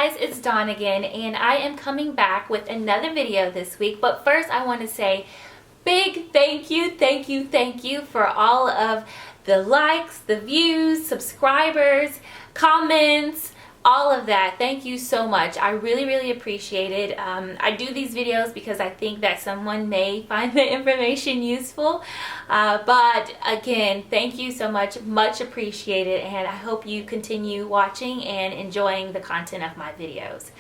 guys, it's Dawn again, and I am coming back with another video this week. But first I want to say big thank you for all of the likes, the views, subscribers, comments, all of that. Thank you so much. I really appreciate it. I do these videos because I think that someone may find the information useful, but again, thank you so much appreciated, and I hope you continue watching and enjoying the content of my videos.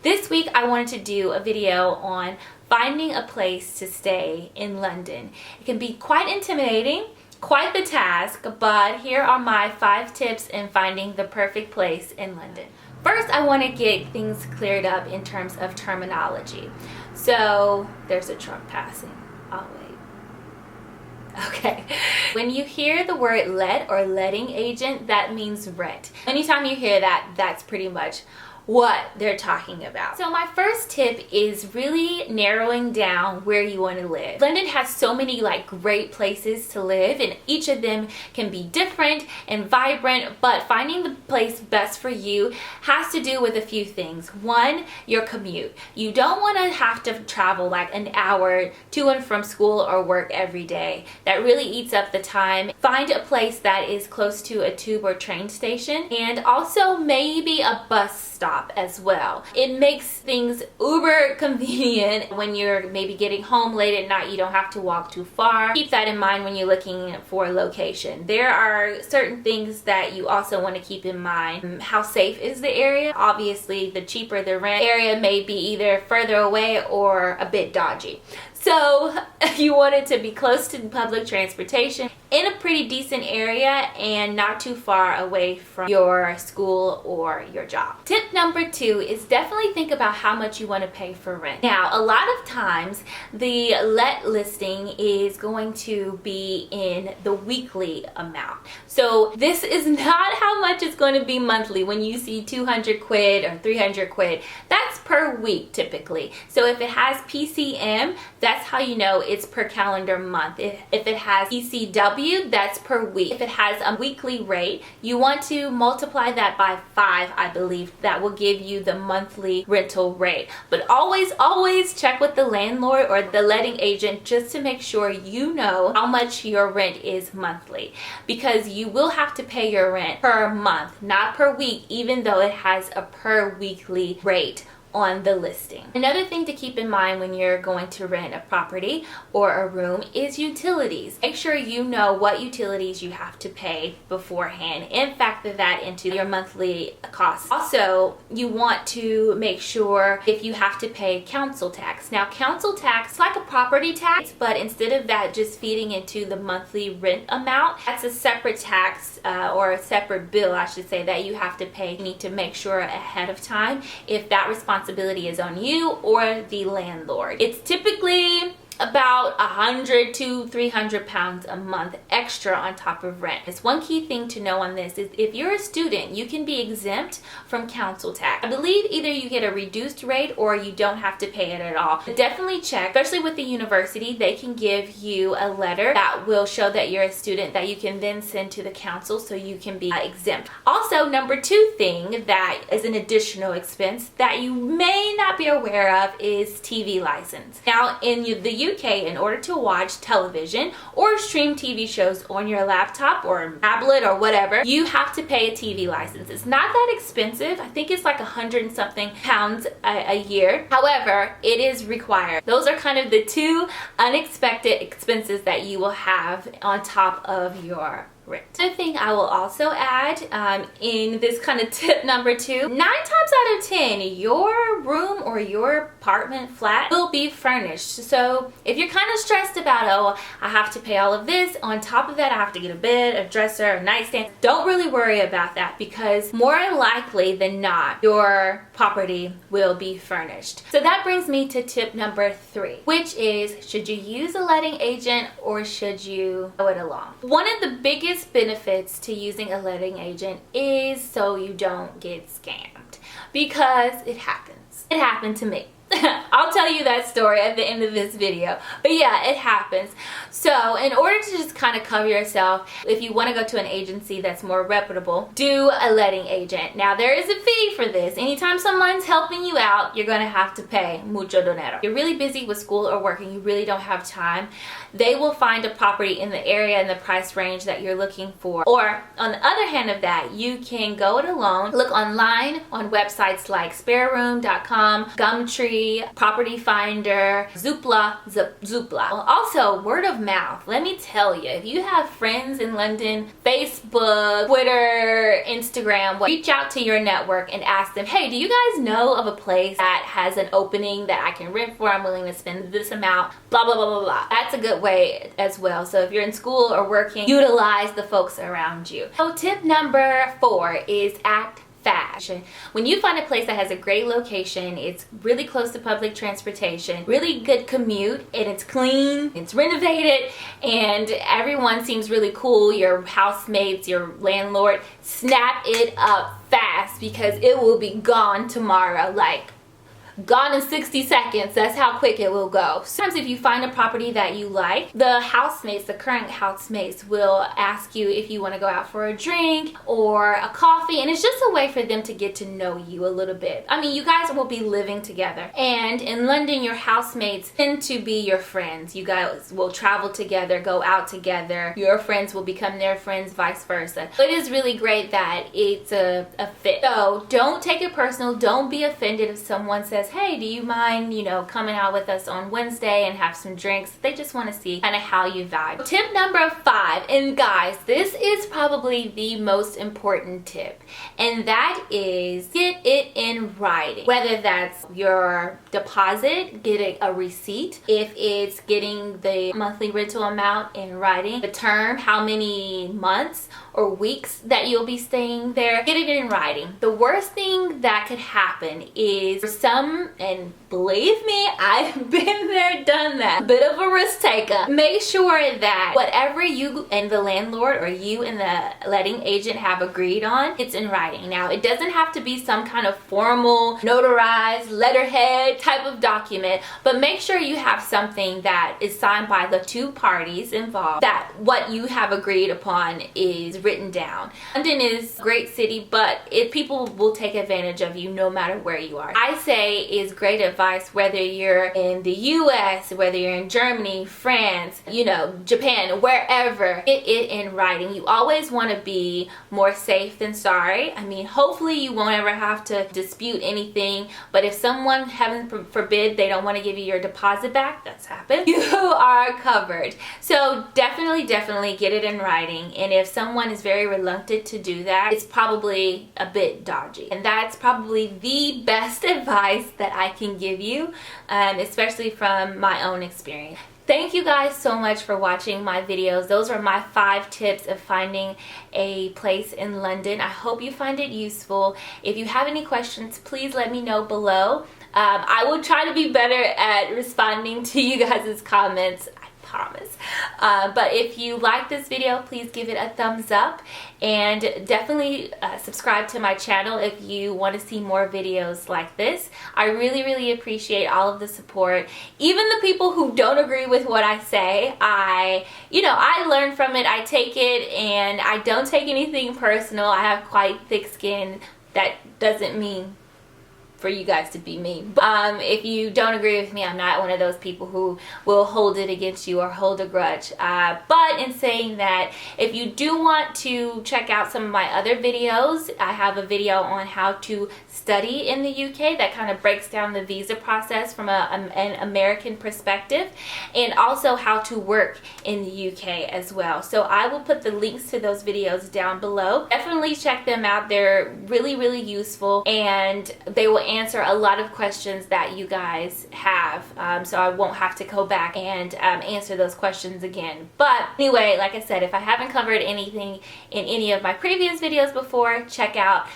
This week I wanted to do a video on finding a place to stay in London. It can be quite intimidating, quite the task, but here are my 5 tips in finding the perfect place in London. First, I want to get things cleared up in terms of terminology. So, there's a truck passing. I'll wait. Okay. When you hear the word let or letting agent, that means rent. Anytime you hear that, that's pretty much what they're talking about. So my first tip is really narrowing down where you want to live. London has so many great places to live, and each of them can be different and vibrant, but finding the place best for you has to do with a few things. One, your commute. You don't want to have to travel an hour to and from school or work every day. That really eats up the time. Find a place that is close to a tube or train station, and also maybe a bus stop as well. It makes things uber convenient when you're maybe getting home late at night. You don't have to walk too far. Keep that in mind when you're looking for a location. There are certain things that you also want to keep in mind. How safe is the area? Obviously, the cheaper the rent area may be either further away or a bit dodgy. So you want it to be close to public transportation, in a pretty decent area, and not too far away from your school or your job. Tip number 2 is definitely think about how much you want to pay for rent. Now, a lot of times the let listing is going to be in the weekly amount. So this is not how much it's going to be monthly. When you see 200 quid or 300 quid, that's per week typically. So if it has PCM, that's how you know it's per calendar month. If it has ECW, that's per week. If it has a weekly rate, you want to multiply that by 5, I believe. That will give you the monthly rental rate. But always check with the landlord or the letting agent just to make sure you know how much your rent is monthly, because you will have to pay your rent per month, not per week, even though it has a per weekly rate on the listing. Another thing to keep in mind when you're going to rent a property or a room is utilities. Make sure you know what utilities you have to pay beforehand and factor that into your monthly costs. Also, you want to make sure if you have to pay council tax. Now, council tax is like a property tax, but instead of that just feeding into the monthly rent amount, that's a separate tax or a separate bill, I should say, that you have to pay. You need to make sure ahead of time if that responsibility is on you or the landlord. It's typically about 100 to 300 pounds a month extra on top of rent. It's one key thing to know on this is if you're a student, you can be exempt from council tax. I believe either you get a reduced rate or you don't have to pay it at all. But definitely check, especially with the university. They can give you a letter that will show that you're a student that you can then send to the council so you can be exempt. Also, number 2 thing that is an additional expense that you may not be aware of is TV license. Now, in the UK, in order to watch television or stream TV shows on your laptop or tablet or whatever, you have to pay a TV license. It's not that expensive. I think it's like 100 and something pounds a year. However, it is required. Those are kind of the 2 unexpected expenses that you will have on top of your rent. Another thing I will also add in this kind of tip number 2, 9 times out of 10, your room or your apartment flat will be furnished. So if you're kind of stressed about, oh, I have to pay all of this, on top of that I have to get a bed, a dresser, a nightstand, don't really worry about that, because more likely than not, your property will be furnished. So that brings me to tip number 3, which is, should you use a letting agent or should you go it alone? One of the biggest benefits to using a letting agent is so you don't get scammed, because it happens. It happened to me. I'll tell you that story at the end of this video. But yeah, it happens. So in order to just kind of cover yourself, if you want to go to an agency that's more reputable, do a letting agent. Now there is a fee for this. Anytime someone's helping you out, you're going to have to pay mucho dinero. If you're really busy with school or working, you really don't have time, they will find a property in the area and the price range that you're looking for. Or on the other hand of that, you can go it alone. Look online on websites like spareroom.com, Gumtree, Property Finder, Zoopla. Also, word of mouth. Let me tell you, if you have friends in London, Facebook, Twitter, Instagram, reach out to your network and ask them, hey, do you guys know of a place that has an opening that I can rent for? I'm willing to spend this amount, blah, blah, blah, blah, blah. That's a good way as well. So if you're in school or working, utilize the folks around you. So tip number 4 is act fast. When you find a place that has a great location, it's really close to public transportation, really good commute, and it's clean, it's renovated, and everyone seems really cool, your housemates, your landlord, snap it up fast because it will be gone tomorrow. Like, gone in 60 seconds. That's how quick it will go. Sometimes if you find a property that you like, the housemates, the current housemates, will ask you if you want to go out for a drink or a coffee, and it's just a way for them to get to know you a little bit. I mean, you guys will be living together, and in London your housemates tend to be your friends. You guys will travel together, go out together, your friends will become their friends, vice versa. It is really great that it's a fit. So don't take it personal. Don't be offended if someone says, hey, do you mind, coming out with us on Wednesday and have some drinks? They just want to see kind of how you vibe. Tip number 5, and guys, this is probably the most important tip, and that is get it in writing. Whether that's your deposit, get a receipt. If it's getting the monthly rental amount in writing, the term, how many months or weeks that you'll be staying there, get it in writing. The worst thing that could happen is for some, and believe me, I've been there, done that, a bit of a risk taker. Make sure that whatever you and the landlord or you and the letting agent have agreed on, it's in writing. Now, it doesn't have to be some kind of formal, notarized, letterhead type of document, but make sure you have something that is signed by the 2 parties involved, that what you have agreed upon is written down. London is a great city, but people will take advantage of you no matter where you are. I say is great advice whether you're in the US, whether you're in Germany, France, Japan, wherever. Get it in writing. You always want to be more safe than sorry. I mean, hopefully you won't ever have to dispute anything, but if someone, heaven forbid, they don't want to give you your deposit back, that's happened, you are covered. So definitely get it in writing, and if someone is very reluctant to do that, it's probably a bit dodgy, and that's probably the best advice that I can give you, especially from my own experience. Thank you guys so much for watching my videos. Those are my 5 tips of finding a place in London. I hope you find it useful. If you have any questions, please let me know below. I will try to be better at responding to you guys' comments, I promise. But if you like this video, please give it a thumbs up, and definitely subscribe to my channel if you want to see more videos like this. I really appreciate all of the support. Even the people who don't agree with what I say, I learn from it, I take it, and I don't take anything personal. I have quite thick skin. That doesn't mean for you guys to be mean. If you don't agree with me, I'm not one of those people who will hold it against you or hold a grudge. But in saying that, if you do want to check out some of my other videos, I have a video on how to study in the UK that kind of breaks down the visa process from an American perspective, and also how to work in the UK as well. So I will put the links to those videos down below. Definitely check them out. They're really useful, and they will answer a lot of questions that you guys have, so I won't have to go back and answer those questions again. But anyway, like I said, if I haven't covered anything in any of my previous videos before, check out,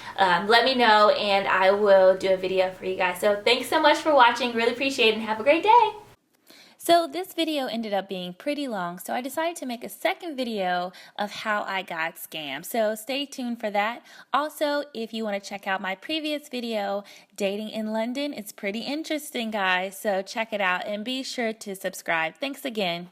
let me know, and I will do a video for you guys. So thanks so much for watching, really appreciate it, and have a great day. So this video ended up being pretty long, so I decided to make a second video of how I got scammed. So stay tuned for that. Also, if you want to check out my previous video, Dating in London, it's pretty interesting, guys. So check it out and be sure to subscribe. Thanks again.